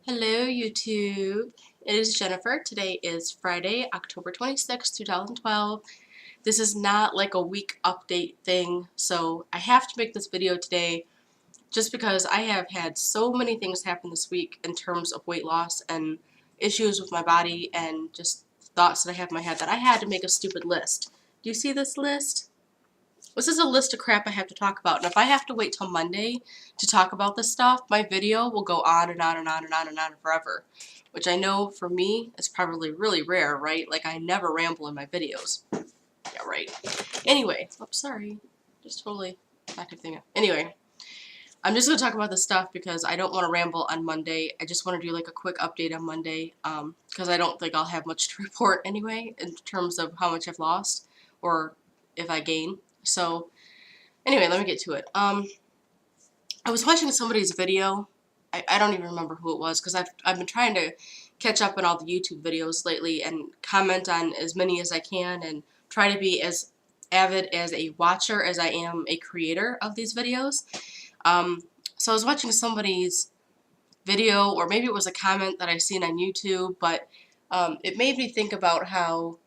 Hello YouTube, it is Jennifer. Today is Friday, October 26, 2012. This is not like a week update thing, so I have to make this video today just because I have had so many things happen this week in terms of weight loss and issues with my body and just thoughts that I have in my head that I had to make a stupid list. Do you see this list? This is a list of crap I have to talk about, and if I have to wait till Monday to talk about this stuff, my video will go on and on and on and on and on forever. Which I know for me is probably really rare, right? Like I never ramble in my videos. Yeah, right. Anyway, oops, sorry. Just totally back thing up. Anyway, I'm just going to talk about this stuff because I don't want to ramble on Monday. I just want to do like a quick update on Monday because I don't think I'll have much to report anyway in terms of how much I've lost or if I gain. So anyway, let me get to it. I was watching somebody's video. I don't even remember who it was because I've been trying to catch up on all the YouTube videos lately and comment on as many as I can and try to be as avid as a watcher as I am a creator of these videos. So I was watching somebody's video, or maybe it was a comment that I seen on YouTube, but it made me think about how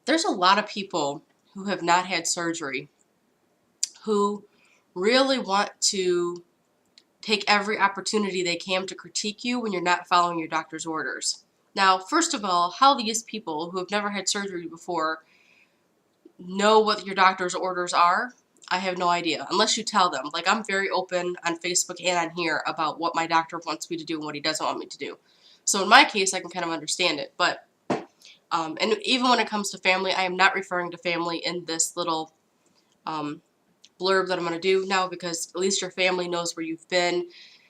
there's a lot of people who have not had surgery who really want to take every opportunity they can to critique you when you're not following your doctor's orders. Now, first of all, how these people who have never had surgery before know what your doctor's orders are, I have no idea, unless you tell them. Like, I'm very open on Facebook and on here about what my doctor wants me to do and what he doesn't want me to do. So in my case, I can kind of understand it, but and even when it comes to family, I am not referring to family in this little blurb that I'm going to do now, because at least your family knows where you've been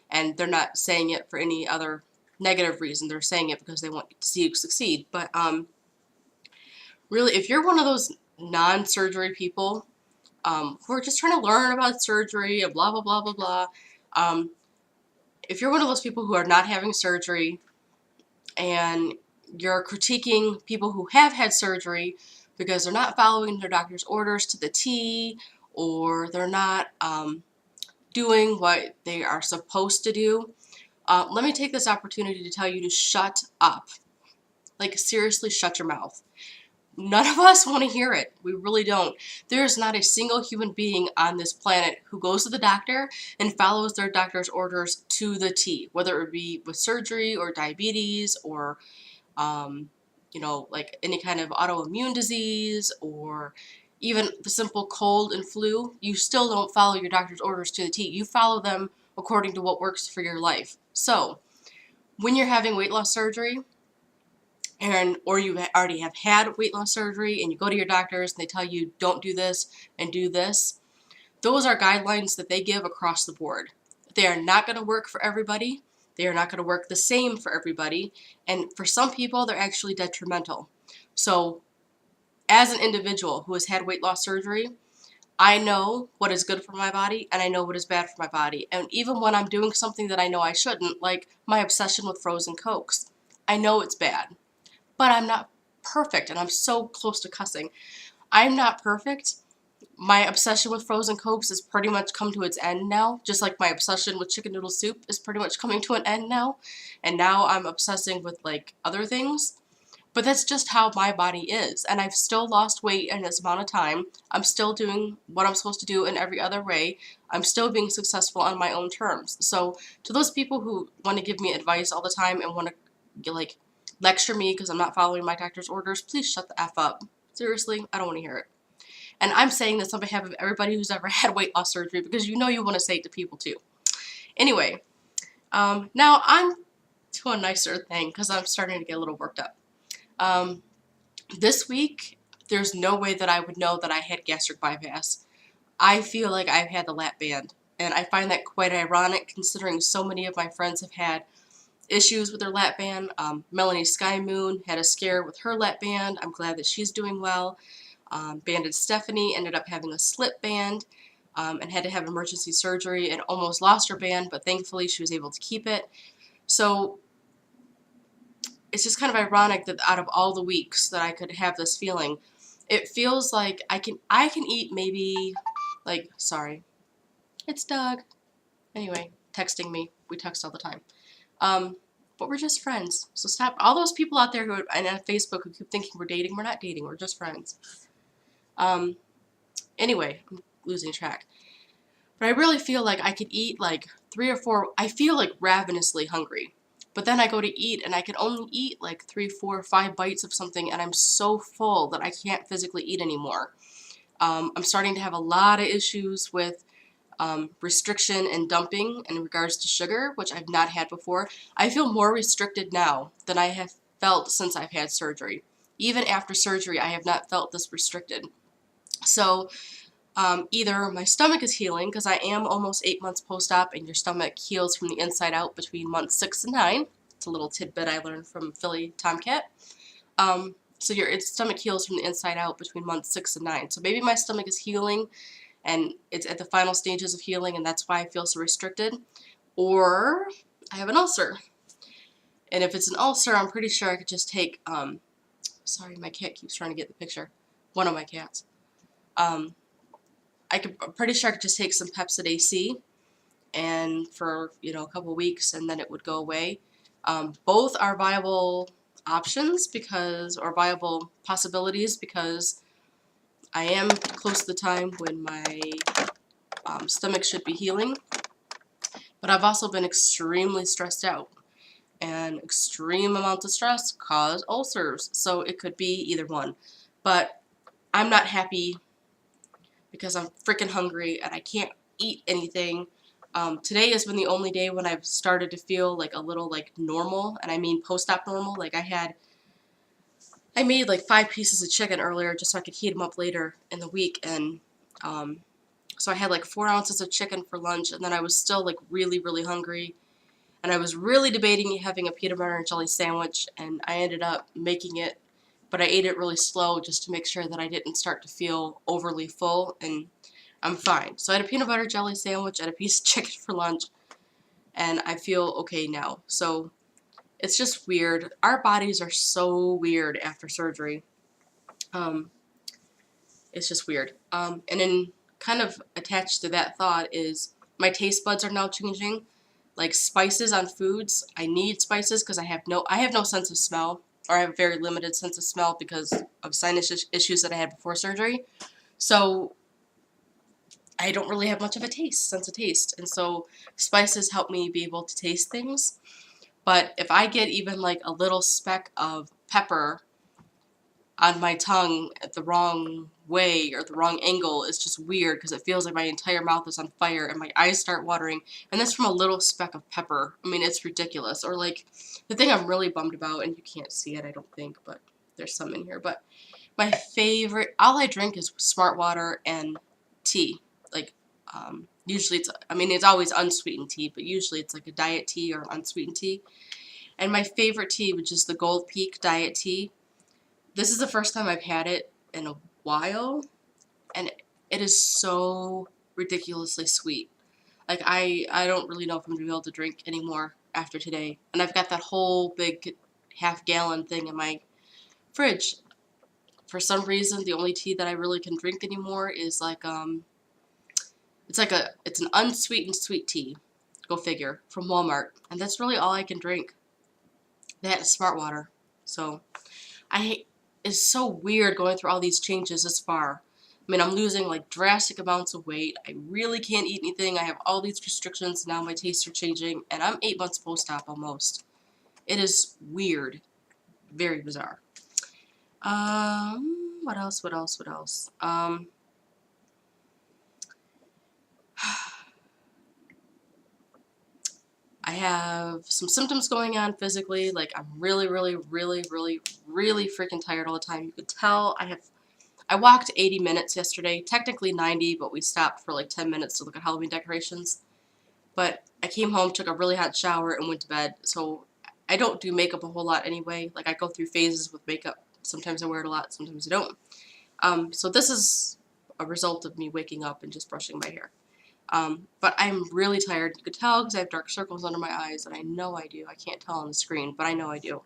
and they're not saying it for any other negative reason. They're saying it because they want to see you succeed. But really, if you're one of those non-surgery people who are just trying to learn about surgery and blah, blah, blah, blah, blah, if you're one of those people who are not having surgery and you're critiquing people who have had surgery because they're not following their doctor's orders to the T, or they're not doing what they are supposed to do, let me take this opportunity to tell you to shut up. Like, seriously, shut your mouth. None of us want to hear it. We really don't. There is not a single human being on this planet who goes to the doctor and follows their doctor's orders to the T, whether it be with surgery or diabetes or like any kind of autoimmune disease or even the simple cold and flu. You still don't follow your doctor's orders to the T. You follow them according to what works for your life. So when you're having weight loss surgery, or you already have had weight loss surgery and you go to your doctors and they tell you don't do this and do this, those are guidelines that they give across the board. They are not going to work for everybody. They are not going to work the same for everybody. And for some people, they're actually detrimental. So as an individual who has had weight loss surgery, I know what is good for my body and I know what is bad for my body. And even when I'm doing something that I know I shouldn't, like my obsession with frozen Cokes, I know it's bad. But I'm not perfect, and I'm so close to cussing. I'm not perfect. My obsession with frozen Cokes has pretty much come to its end now, just like my obsession with chicken noodle soup is pretty much coming to an end now. And now I'm obsessing with, like, other things. But that's just how my body is, and I've still lost weight in this amount of time. I'm still doing what I'm supposed to do in every other way. I'm still being successful on my own terms. So to those people who want to give me advice all the time and want to, like, lecture me because I'm not following my doctor's orders, please shut the F up. Seriously, I don't want to hear it. And I'm saying this on behalf of everybody who's ever had weight loss surgery, because you know you want to say it to people too. Anyway, now on to a nicer thing, because I'm starting to get a little worked up. This week, there's no way that I would know that I had gastric bypass. I feel like I've had the lap band, and I find that quite ironic considering so many of my friends have had issues with their lap band. Melanie Sky Moon had a scare with her lap band. I'm glad that she's doing well. Banded Stephanie ended up having a slip band and had to have emergency surgery and almost lost her band, but thankfully she was able to keep it. So it's just kind of ironic that out of all the weeks that I could have this feeling, it feels like I can eat maybe, like, sorry, it's Doug. Anyway, texting me. We text all the time. But we're just friends. So stop. All those people out there and on Facebook who keep thinking we're dating, we're not dating. We're just friends. Anyway, I'm losing track. But I really feel like I could eat like 3 or 4. I feel like ravenously hungry. But then I go to eat and I can only eat like 3, 4, 5 bites of something, and I'm so full that I can't physically eat anymore. I'm starting to have a lot of issues with restriction and dumping in regards to sugar, which I've not had before. I feel more restricted now than I have felt since I've had surgery. Even after surgery, I have not felt this restricted. So either my stomach is healing, because I am almost 8 months post-op, and your stomach heals from the inside out between months 6 and 9. It's a little tidbit I learned from Philly Tomcat. So your stomach heals from the inside out between months 6 and 9. So maybe my stomach is healing, and it's at the final stages of healing, and that's why I feel so restricted. Or I have an ulcer. And if it's an ulcer, I'm pretty sure I could just take, sorry, my cat keeps trying to get the picture. One of my cats. I'm pretty sure I could just take some Pepsid AC and for, a couple weeks, and then it would go away. Both are viable options or viable possibilities, because I am close to the time when my stomach should be healing, but I've also been extremely stressed out, and extreme amounts of stress cause ulcers, so it could be either one. But I'm not happy because I'm freaking hungry and I can't eat anything. Today has been the only day when I've started to feel like a little like normal, and I mean post-op normal. Like I made like 5 pieces of chicken earlier just so I could heat them up later in the week, and so I had like 4 ounces of chicken for lunch, and then I was still like really, really hungry, and I was really debating having a peanut butter and jelly sandwich, and I ended up making it, but I ate it really slow just to make sure that I didn't start to feel overly full, and I'm fine. So I had a peanut butter jelly sandwich and a piece of chicken for lunch, and I feel okay now. So it's just weird. Our bodies are so weird after surgery. It's just weird. And then kind of attached to that thought is my taste buds are now changing. Like spices on foods, I need spices because I have no sense of smell, or I have a very limited sense of smell because of sinus issues that I had before surgery. So I don't really have much of a sense of taste, and so spices help me be able to taste things. But if I get even like a little speck of pepper on my tongue at the wrong way or the wrong angle, it's just weird because it feels like my entire mouth is on fire and my eyes start watering, and that's from a little speck of pepper. I mean, it's ridiculous. Or like the thing I'm really bummed about, and you can't see it I don't think, but there's some in here, but my favorite, all I drink is Smart Water and tea. Like usually it's always unsweetened tea, but usually it's like a diet tea or unsweetened tea. And my favorite tea, which is the Gold Peak diet tea, this is the first time I've had it in a while, and it is so ridiculously sweet. Like I don't really know if I'm gonna be able to drink anymore after today. And I've got that whole big half-gallon thing in my fridge. For some reason, the only tea that I really can drink anymore is like it's an unsweetened sweet tea. Go figure, from Walmart, and that's really all I can drink. That is Smart Water. So it's so weird going through all these changes this far. I mean, I'm losing like drastic amounts of weight. I really can't eat anything. I have all these restrictions. Now my tastes are changing, and I'm 8 months post-op almost. It is weird. Very bizarre. What else? What else? What else? I have some symptoms going on physically. Like I'm really, really, really, really, really freaking tired all the time. You could tell I walked 80 minutes yesterday, technically 90, but we stopped for like 10 minutes to look at Halloween decorations. But I came home, took a really hot shower, and went to bed. So I don't do makeup a whole lot anyway. Like I go through phases with makeup. Sometimes I wear it a lot, sometimes I don't. So this is a result of me waking up and just brushing my hair. But I'm really tired. You could tell because I have dark circles under my eyes, and I know I do. I can't tell on the screen, but I know I do.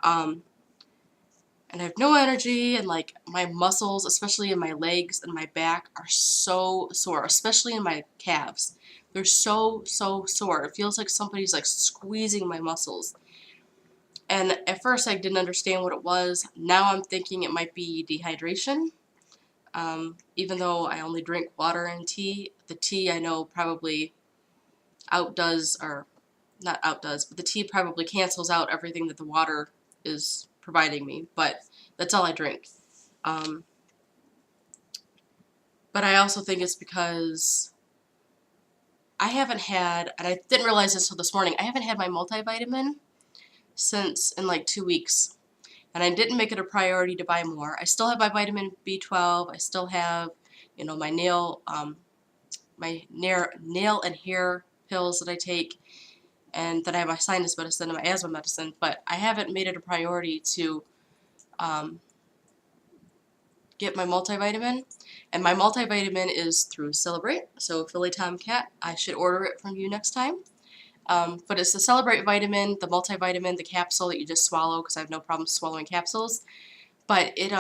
And I have no energy, and like my muscles, especially in my legs and my back, are so sore, especially in my calves. They're so sore. It feels like somebody's like squeezing my muscles. And at first I didn't understand what it was. Now I'm thinking it might be dehydration. Even though I only drink water and tea, the tea I know probably outdoes, or not outdoes, but the tea probably cancels out everything that the water is providing me. But that's all I drink. But I also think it's because I haven't had, and I didn't realize this till this morning, I haven't had my multivitamin since in like 2 weeks. And I didn't make it a priority to buy more. I still have my vitamin B12. I still have, you know, my nail and hair pills that I take, and then I have my sinus medicine and my asthma medicine. But I haven't made it a priority to get my multivitamin. And my multivitamin is through Celebrate. So Philly Tomcat, I should order it from you next time. But it's the Celebrate vitamin, the multivitamin, the capsule that you just swallow, because I have no problem swallowing capsules. But it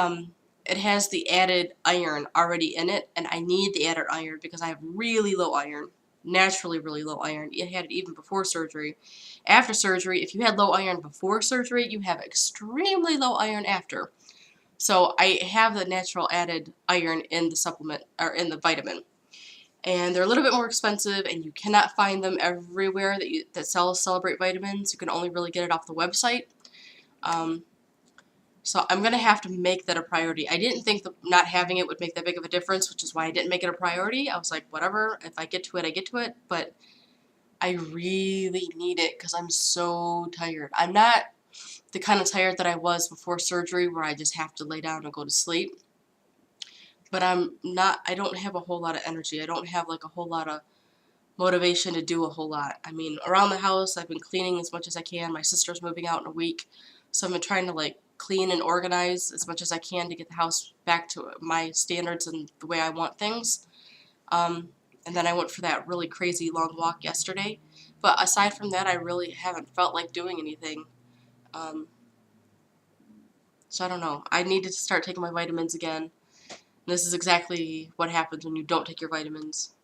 has the added iron already in it, and I need the added iron because I have really low iron, naturally really low iron. It had it even before surgery. After surgery, if you had low iron before surgery, you have extremely low iron after. So I have the natural added iron in the supplement, or in the vitamin. And they're a little bit more expensive, and you cannot find them everywhere that sells Celebrate vitamins. You can only really get it off the website. So I'm going to have to make that a priority. I didn't think that not having it would make that big of a difference, which is why I didn't make it a priority. I was like, whatever, if I get to it, I get to it. But I really need it because I'm so tired. I'm not the kind of tired that I was before surgery where I just have to lay down and go to sleep. But I don't have a whole lot of energy. I don't have like a whole lot of motivation to do a whole lot. I mean, around the house, I've been cleaning as much as I can. My sister's moving out in a week, so I've been trying to like clean and organize as much as I can to get the house back to my standards and the way I want things. And then I went for that really crazy long walk yesterday. But aside from that, I really haven't felt like doing anything. So I don't know. I need to start taking my vitamins again. This is exactly what happens when you don't take your vitamins.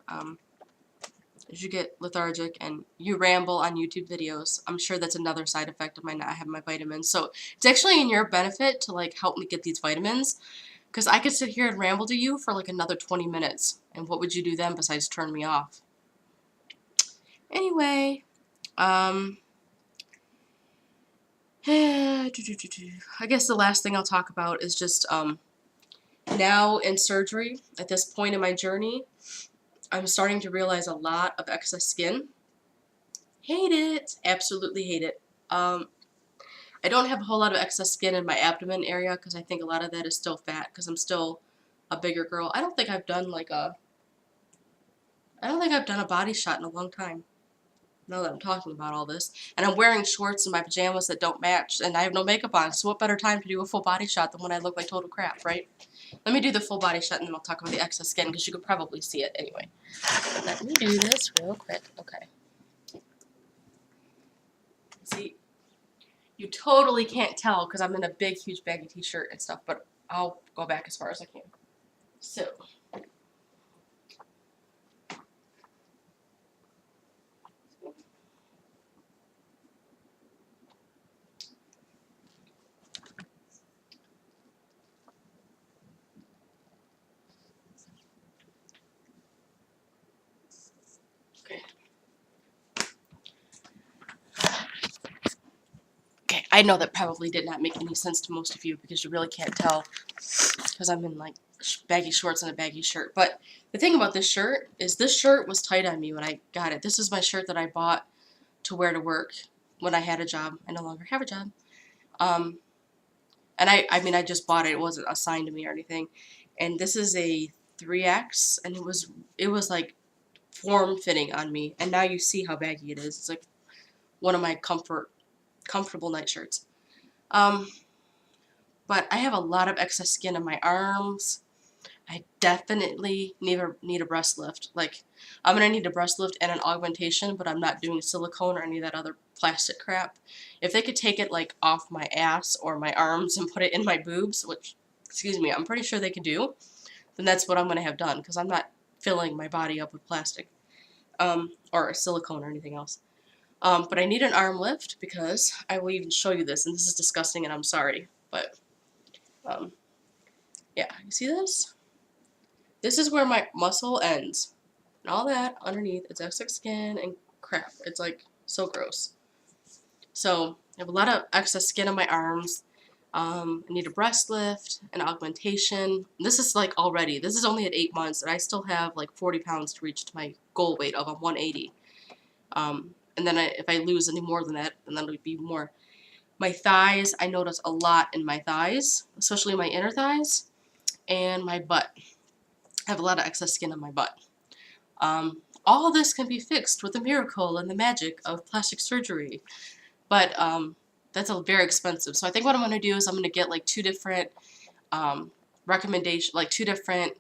Is you get lethargic and you ramble on YouTube videos. I'm sure that's another side effect of my not having my vitamins. So it's actually in your benefit to like help me get these vitamins, because I could sit here and ramble to you for like another 20 minutes. And what would you do then besides turn me off? Anyway, I guess the last thing I'll talk about is just now in surgery, at this point in my journey, I'm starting to realize a lot of excess skin. Hate it. Absolutely hate it. I don't have a whole lot of excess skin in my abdomen area because I think a lot of that is still fat because I'm still a bigger girl. I don't think I've done a body shot in a long time. Now that I'm talking about all this. And I'm wearing shorts and my pajamas that don't match, and I have no makeup on, so what better time to do a full body shot than when I look like total crap, right? Let me do the full body shot and then I'll talk about the excess skin because you could probably see it anyway. Let me do this real quick. Okay. See, you totally can't tell because I'm in a big, huge baggy t-shirt and stuff, but I'll go back as far as I can. So. Okay, I know that probably did not make any sense to most of you because you really can't tell because I'm in like baggy shorts and a baggy shirt. But the thing about this shirt is this shirt was tight on me when I got it. This is my shirt that I bought to wear to work when I had a job. I no longer have a job. And I mean, I just bought it. It wasn't assigned to me or anything. And this is a 3X, and it was like form-fitting on me. And now you see how baggy it is. It's like one of my comfortable night shirts. But I have a lot of excess skin in my arms. I definitely need a breast lift. Like, I'm going to need a breast lift and an augmentation, but I'm not doing silicone or any of that other plastic crap. If they could take it, like, off my ass or my arms and put it in my boobs, which, excuse me, I'm pretty sure they could do, then that's what I'm going to have done, because I'm not filling my body up with plastic. or silicone or anything else. But I need an arm lift because I will even show you this, and this is disgusting, and I'm sorry, but yeah, you see this? This is where my muscle ends, and all that underneath is excess skin and crap. It's like so gross. So I have a lot of excess skin on my arms. I need a breast lift, an augmentation. This is like already, this is only at 8 months, and I still have like 40 pounds to reach to my goal weight of 180. And then if I lose any more than that, then that'll be more. My thighs, I notice a lot in my thighs, especially my inner thighs, and my butt. I have a lot of excess skin on my butt. All this can be fixed with the miracle and the magic of plastic surgery. But that's very expensive. So I think what I'm going to do is I'm going to get like 2 different recommendations, like 2 different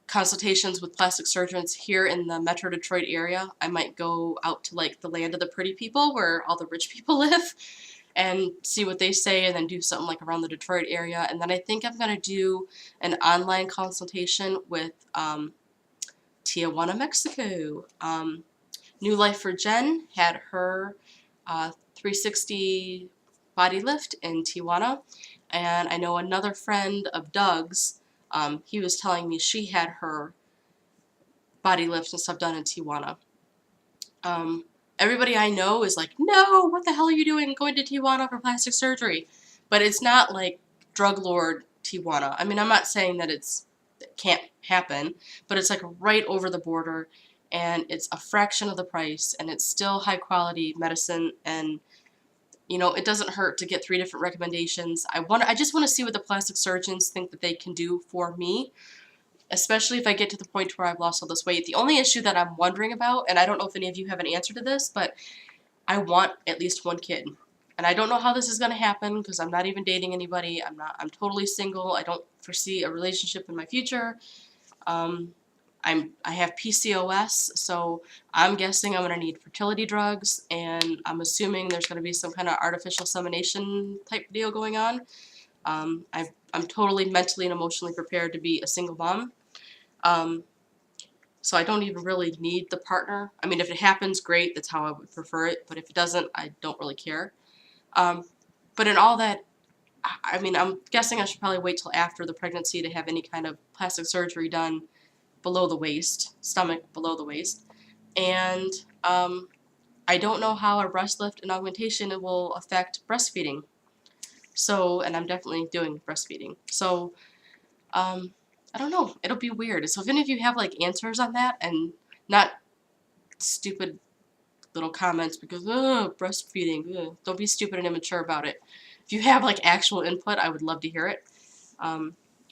consultations with plastic surgeons here in the Metro Detroit area. I might go out to like the land of the pretty people where all the rich people live and see what they say, and then do something like around the Detroit area. And then I think I'm going to do an online consultation with Tijuana, Mexico. New Life for Jen had her 360 body lift in Tijuana, and I know another friend of Doug's, he was telling me she had her body lift and stuff done in Tijuana. Everybody I know is like, no, what the hell are you doing going to Tijuana for plastic surgery? But it's not like drug lord Tijuana. I mean, I'm not saying that it can't happen, but it's like right over the border, and it's a fraction of the price, and it's still high quality medicine, and you know, it doesn't hurt to get 3 different recommendations. I just want to see what the plastic surgeons think that they can do for me, especially if I get to the point where I've lost all this weight. The only issue that I'm wondering about, and I don't know if any of you have an answer to this, but I want at least 1 kid. And I don't know how this is going to happen because I'm not even dating anybody. I'm totally single. I don't foresee a relationship in my future. I have PCOS, so I'm guessing I'm going to need fertility drugs, and I'm assuming there's going to be some kind of artificial insemination type deal going on. I'm totally mentally and emotionally prepared to be a single mom. So I don't even really need the partner. I mean, if it happens, great, that's how I would prefer it, but if it doesn't, I don't really care. But in all that, I mean, I'm guessing I should probably wait till after the pregnancy to have any kind of plastic surgery done below the waist, stomach below the waist. And I don't know how a breast lift and augmentation will affect breastfeeding. So, and I'm definitely doing breastfeeding. So, I don't know. It'll be weird. So if any of you have like answers on that, and not stupid little comments because, breastfeeding, don't be stupid and immature about it. If you have like actual input, I would love to hear it.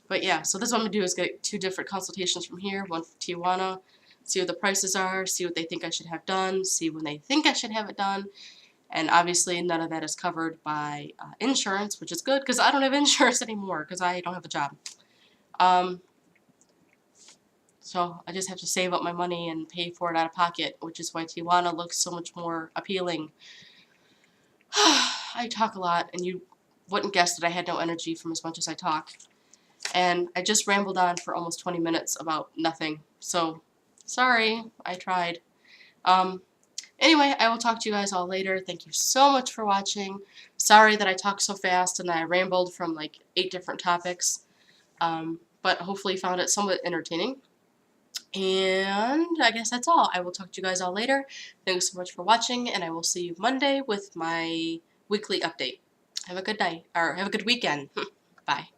But yeah, so this is what I'm going to do is get 2 different consultations from here, 1 from Tijuana, see what the prices are, see what they think I should have done, see when they think I should have it done. And obviously none of that is covered by insurance, which is good because I don't have insurance anymore because I don't have a job. So I just have to save up my money and pay for it out of pocket, which is why Tijuana looks so much more appealing. I talk a lot, and you wouldn't guess that I had no energy from as much as I talk. And I just rambled on for almost 20 minutes about nothing. So, sorry, I tried. Anyway, I will talk to you guys all later. Thank you so much for watching. Sorry that I talked so fast and I rambled from like 8 different topics. But hopefully you found it somewhat entertaining. And I guess that's all. I will talk to you guys all later. Thanks so much for watching, and I will see you Monday with my weekly update. Have a good day, or have a good weekend. Bye.